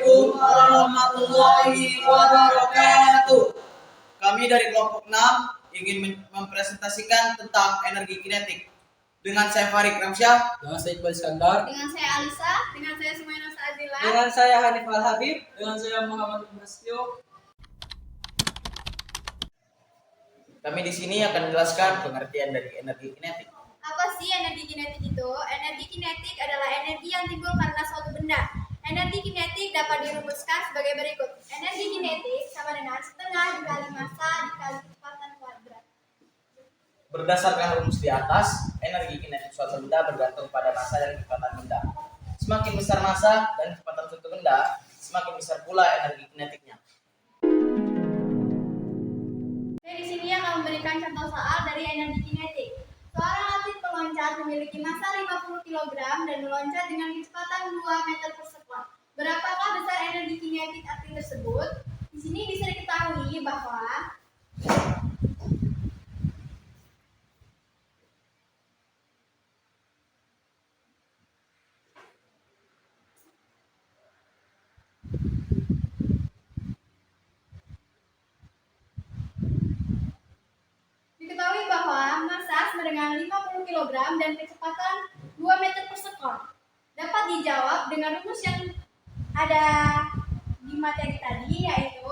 Assalamualaikum warahmatullahi wabarakatuh. Kami dari kelompok 6 ingin mempresentasikan tentang energi kinetik. Dengan saya Farid Ramsyah, dengan saya Iqbal Iskandar, dengan saya Alisa, dengan saya Sumaina Saadila, dengan saya Hanif Al-Habib, dengan saya Muhammad Prasetyo. Kami di sini akan menjelaskan pengertian dari energi kinetik. Apa sih energi kinetik itu? Energi kinetik adalah energi yang timbul karena suatu benda. Energi kinetik dapat dirumuskan sebagai berikut. Energi kinetik sama dengan setengah dikali massa dikali kecepatan kuadrat. Berdasarkan rumus di atas, energi kinetik suatu benda bergantung pada massa dan kecepatan benda. Semakin besar massa dan kecepatan suatu benda, semakin besar pula energi kinetiknya. Saya di sini akan memberikan contoh soal dari energi kinetik. Seorang atlet peloncat memiliki massa 50 kg dan meloncat dengan kecepatan 2 meter per sekon. Berapakah besar energi kinetik atlet tersebut? Di sini bisa diketahui bahwa massa sama dengan 50 kg dan kecepatan 2 meter per sekon. Dapat dijawab dengan rumus yang ada di materi tadi, yaitu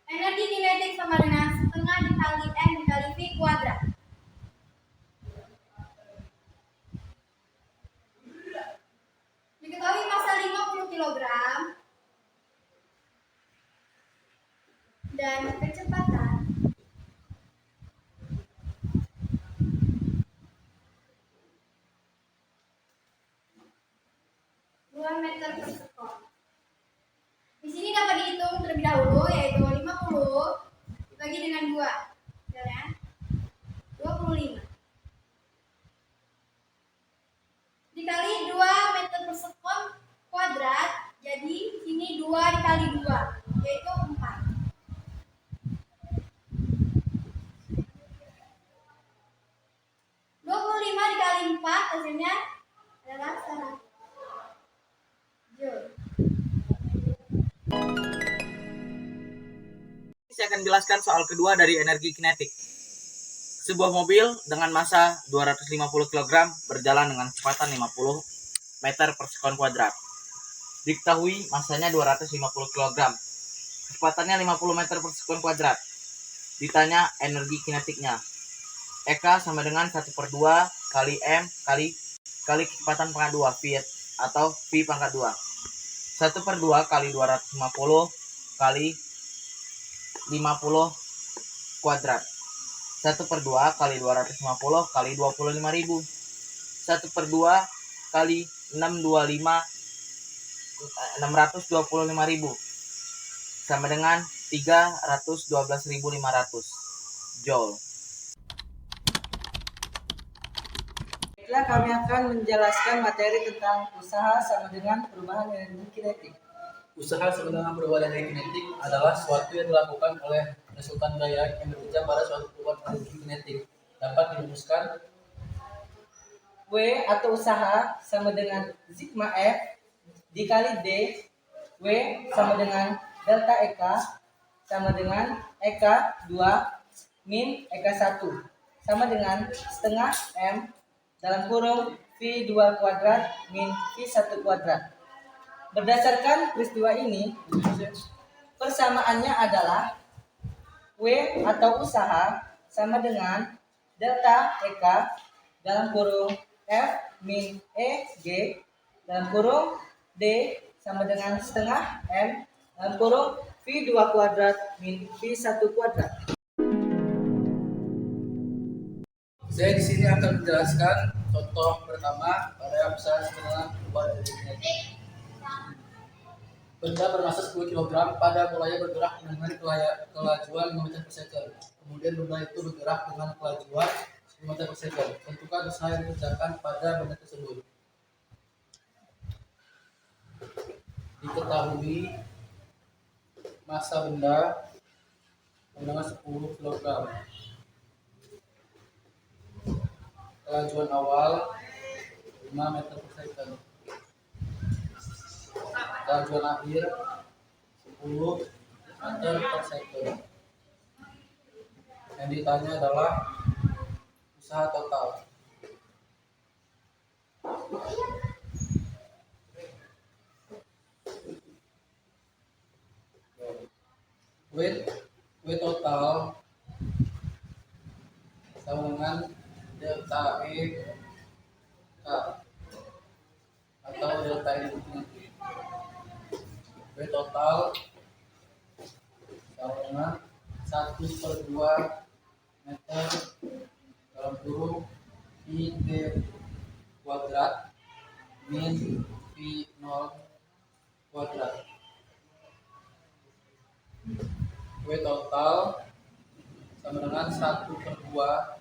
energi kinetik sama dengan setengah dikali N dikali V kuadrat. Diketahui massa 50 kg dan kecepatan 2 meter per sekon. Di sini dapat dihitung terlebih dahulu, yaitu 50 dibagi dengan 2, ya, 25. Dikali 2 meter per sekon kuadrat, jadi sini 2 dikali 2, yaitu 4. 25 dikali 4 hasilnya adalah 100 joule. Saya akan jelaskan soal kedua dari energi kinetik. Sebuah mobil dengan massa 250 kg berjalan dengan kecepatan 50 meter per sekon kuadrat. Diketahui massanya 250 kg, kecepatannya 50 meter per sekon kuadrat. Ditanya energi kinetiknya. Eka sama dengan 1/2 kali M kali kecepatan pangkat 2 V atau V pangkat 2. 1/2 kali 250 kali 50 kuadrat. 1/2 kali 250 kali 25.000. 1/2 kali 625.000 sama dengan 312.500 joule. baiklah kami akan menjelaskan materi tentang usaha sama dengan perubahan energi kinetik. Usaha sama dengan perubahan energi kinetik adalah suatu yang dilakukan oleh resultan daya yang bekerja pada suatu perubahan energi kinetik. Dapat dirumuskan W atau usaha sama dengan sigma F dikali D. W sama dengan delta Eka sama dengan Eka 2 min Eka 1 sama dengan setengah M dalam kurung V2 kuadrat min V1 kuadrat. Berdasarkan peristiwa ini, persamaannya adalah W atau usaha sama dengan delta Eka dalam kurung F min EG dalam kurung D sama dengan setengah M dalam kurung V2 kuadrat min V1 kuadrat. Saya di sini akan menjelaskan contoh pertama pada usaha dengan perubahan energi kinetik. Benda bermassa 10 kg pada mulanya bergerak dengan kelajuan 5 meter per second. Kemudian benda itu bergerak dengan kelajuan 10 meter per second. Tentukan usaha yang dikerjakan pada benda tersebut. Diketahui massa benda dengan 10 kg. kelajuan awal 5 meter per second, kelajuan akhir 10 meter per second. Yang ditanya adalah usaha total. W total sama dengan delta E K atau delta E infinity. W total sama dengan 1/2 meter dalam kurung pi d kuadrat min pi 0 kuadrat. W total sama dengan 1/2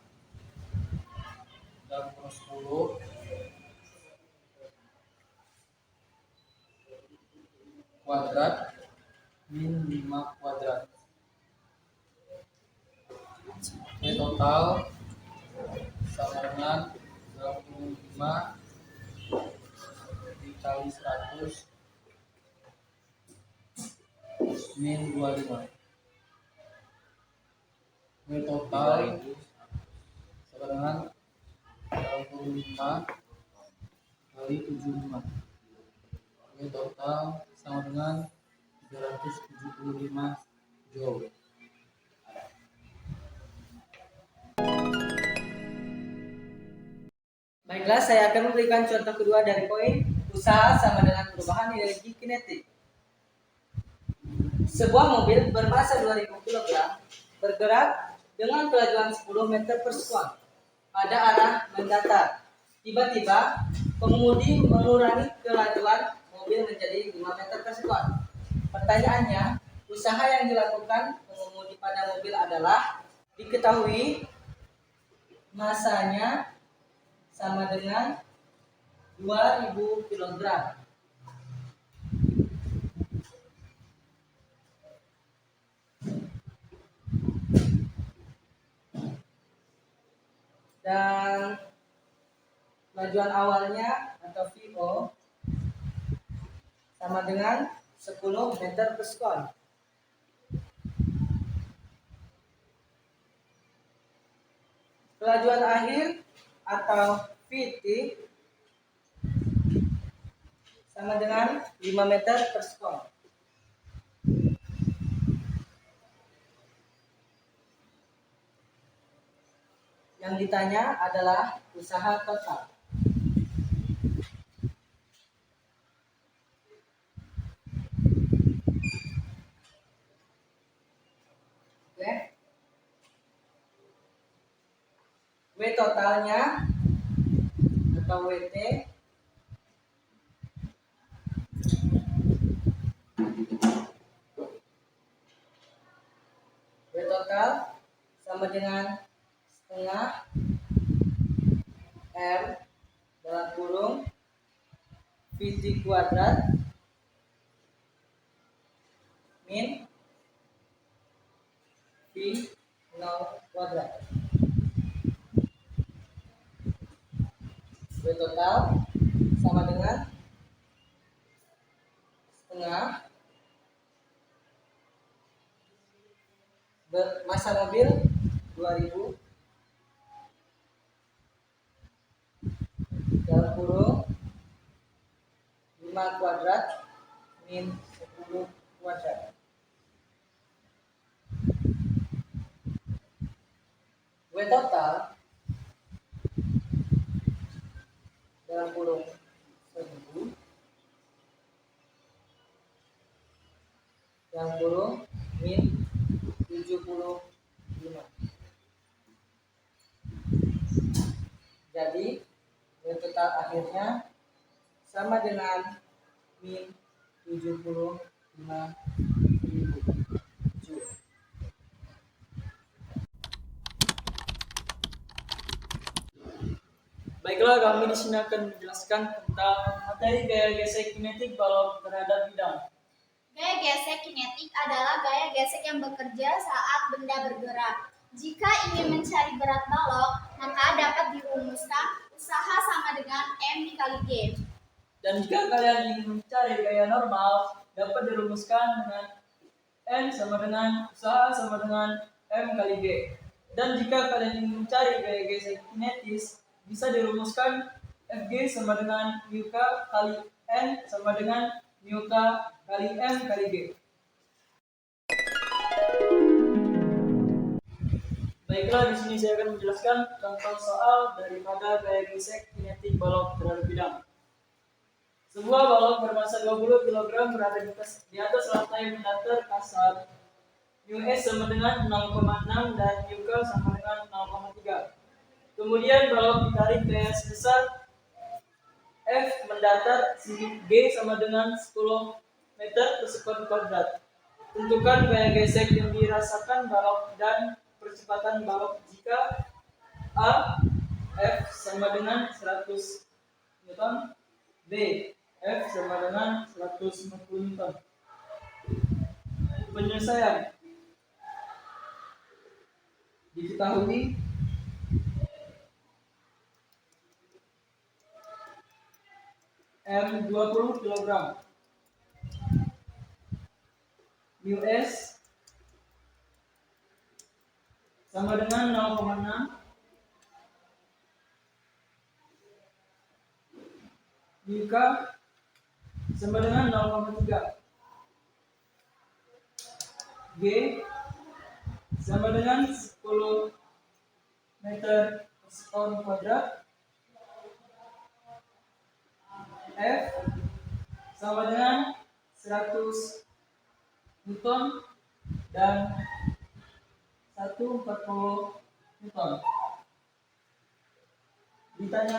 dalam kurung 10 kuadrat min 5 kuadrat. W total sama dengan dalam kurung 5 dikali 100 min 25. W total sama dengan dalam kurung 5 kali 75. W total sama dengan 375 joule. Baiklah, saya akan memberikan contoh kedua dari poin usaha sama dengan perubahan energi kinetik. Sebuah mobil bermassa 2000 kg bergerak dengan kelajuan 10 meter per sekon pada arah mendatar. Tiba-tiba, pengemudi mengurangi kelajuan mobil menjadi 5 meter per sekon. Pertanyaannya, usaha yang dilakukan pengemudi pada mobil adalah diketahui massanya sama dengan 2000 kg. Dan kelajuan awalnya atau VO sama dengan 10 meter per sekon. Kelajuan akhir atau VT sama dengan 5 meter per sekon. Yang ditanya adalah usaha total. Oke. W totalnya atau WT W total sama dengan setengah R dalam kurung VT kuadrat min V 0 kuadrat. W total sama dengan setengah massa mobil 2000 dalam kurung 5 kuadrat min 10 kuadrat. W total dalam kurung 1000 dalam kurung min 75. Jadi W total akhirnya sama dengan min 75.000 joule. Baiklah, kami di sini akan menjelaskan tentang materi gaya gesek kinetik balok terhadap bidang. Gaya gesek kinetik adalah gaya gesek yang bekerja saat benda bergerak. Jika ingin mencari berat balok, maka dapat dirumuskan usaha sama dengan M dikali G. Dan jika kalian ingin mencari gaya normal, dapat dirumuskan dengan N sama dengan usaha sama dengan M kali G. Dan jika kalian ingin mencari gaya gesek kinetis, bisa dirumuskan Fg sama dengan μk kali N sama dengan μk kali M kali G. Baiklah, di sini saya akan menjelaskan contoh soal daripada gaya gesek kinetik balok terhadap bidang. Sebuah balok bermassa 20 kg berada di atas lantai mendatar kasar. Us sama dengan 0,6 dan Uk sama dengan 0,3. Kemudian balok ditarik gaya sebesar F mendatar sisi G sama dengan 10 meter per sekon kuadrat. Tentukan gaya gesek yang dirasakan balok dan percepatan balok jika A. F sama dengan 100 Newton, B. F sama dengan 150 Newton. Penyelesaian diketahui M 20 kg, US sama dengan 0,6, UK sama dengan 0,3, G sama dengan 10 meter per sekon kuadrat, F sama dengan 100 Newton dan 140 Newton. Ditanya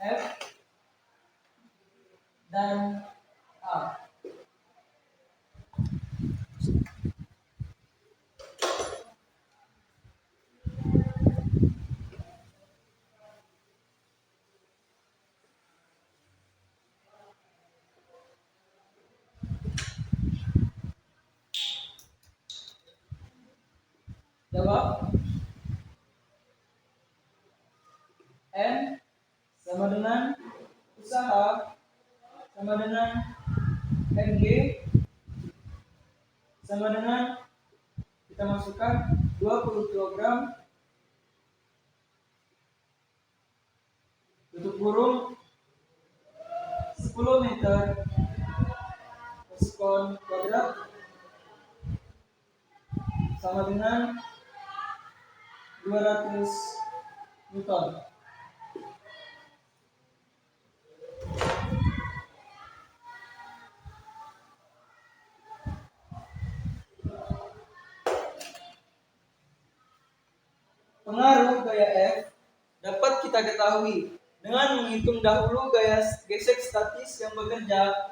F dan A. Jawab. N sama dengan usaha sama dengan Mg sama dengan, kita masukkan 20 kg tutup kurung 10 meter per sekon kuadrat sama dengan 200 Newton. Pengaruh gaya F dapat kita ketahui dengan menghitung dahulu gaya gesek statis yang bekerja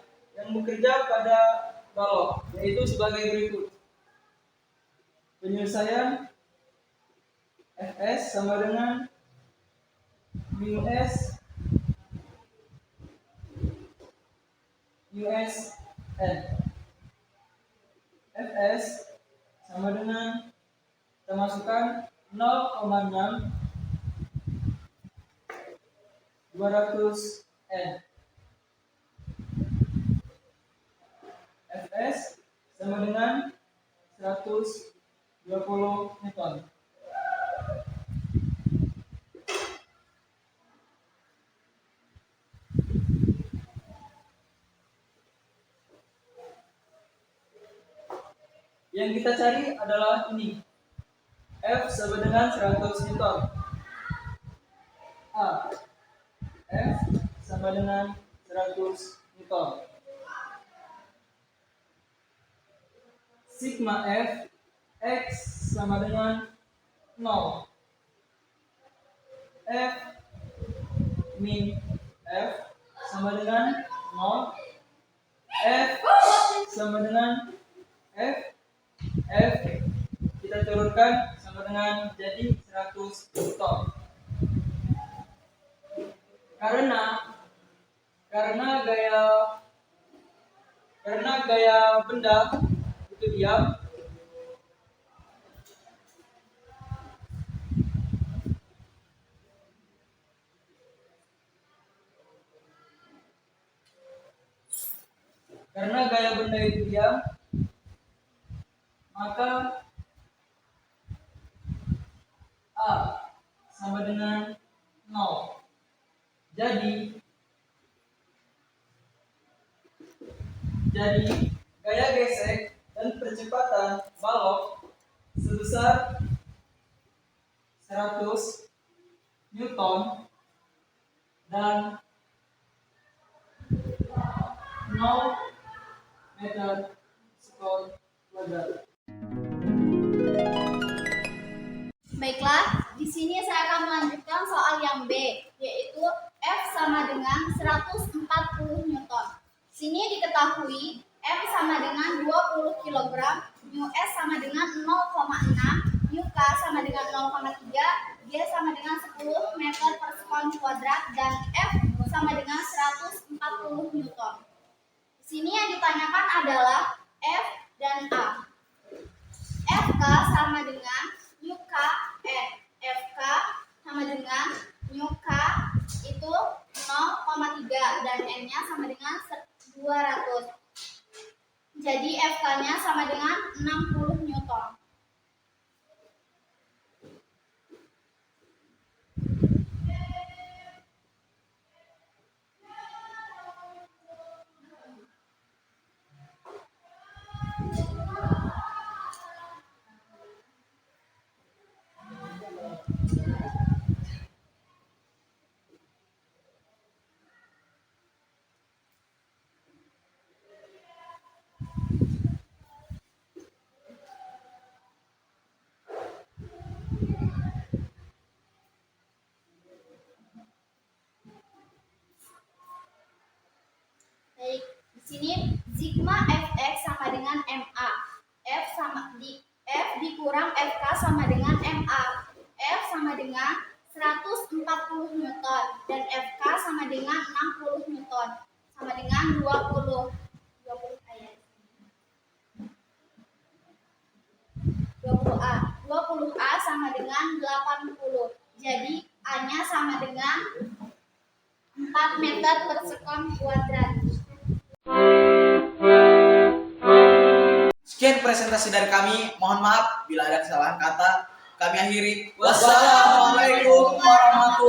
pada balok, yaitu sebagai berikut. Penyelesaian Fs sama dengan μs USN. Fs sama dengan, kita masukkan 0,6 200 N. Fs sama dengan 120 Newton. Yang kita cari adalah ini. F sama dengan 100 Newton. A. F sama dengan 100 Newton. Sigma F X sama dengan 0. F min F sama dengan 0. F sama dengan F kita turunkan sama dengan jadi 100 Newton. Karena gaya Karena gaya benda itu diam, maka A sama dengan 0. Jadi gaya gesek dan percepatan balok sebesar 100 Newton dan 0 meter sekon kuadrat. Baiklah, di sini saya akan melanjutkan soal yang B, yaitu F sama dengan 140 Newton. Sini diketahui M sama dengan 20 kg, mu S sama dengan 0,6, mu K sama dengan 0,3, G sama dengan 10 meter per sekon kuadrat, dan F sama dengan 140 Newton. Di sini yang ditanyakan adalah F dan A. FK sama dengan mu K, FK sama dengan mu K itu 0,3 dan N-nya sama dengan 200. Jadi FK-nya sama dengan 60 Newton. Baik, di sini sigma Fx sama dengan MA. F dikurang FK sama dengan MA. F sama dengan 140 Newton dan FK sama dengan 60 Newton sama dengan 20 20A. 20A sama dengan 80. Jadi A-nya sama dengan 4 meter per sekon kuadrat. Sekian presentasi dari kami. Mohon maaf bila ada kesalahan kata. Kami akhiri. Wassalamualaikum warahmatullahi wabarakatuh.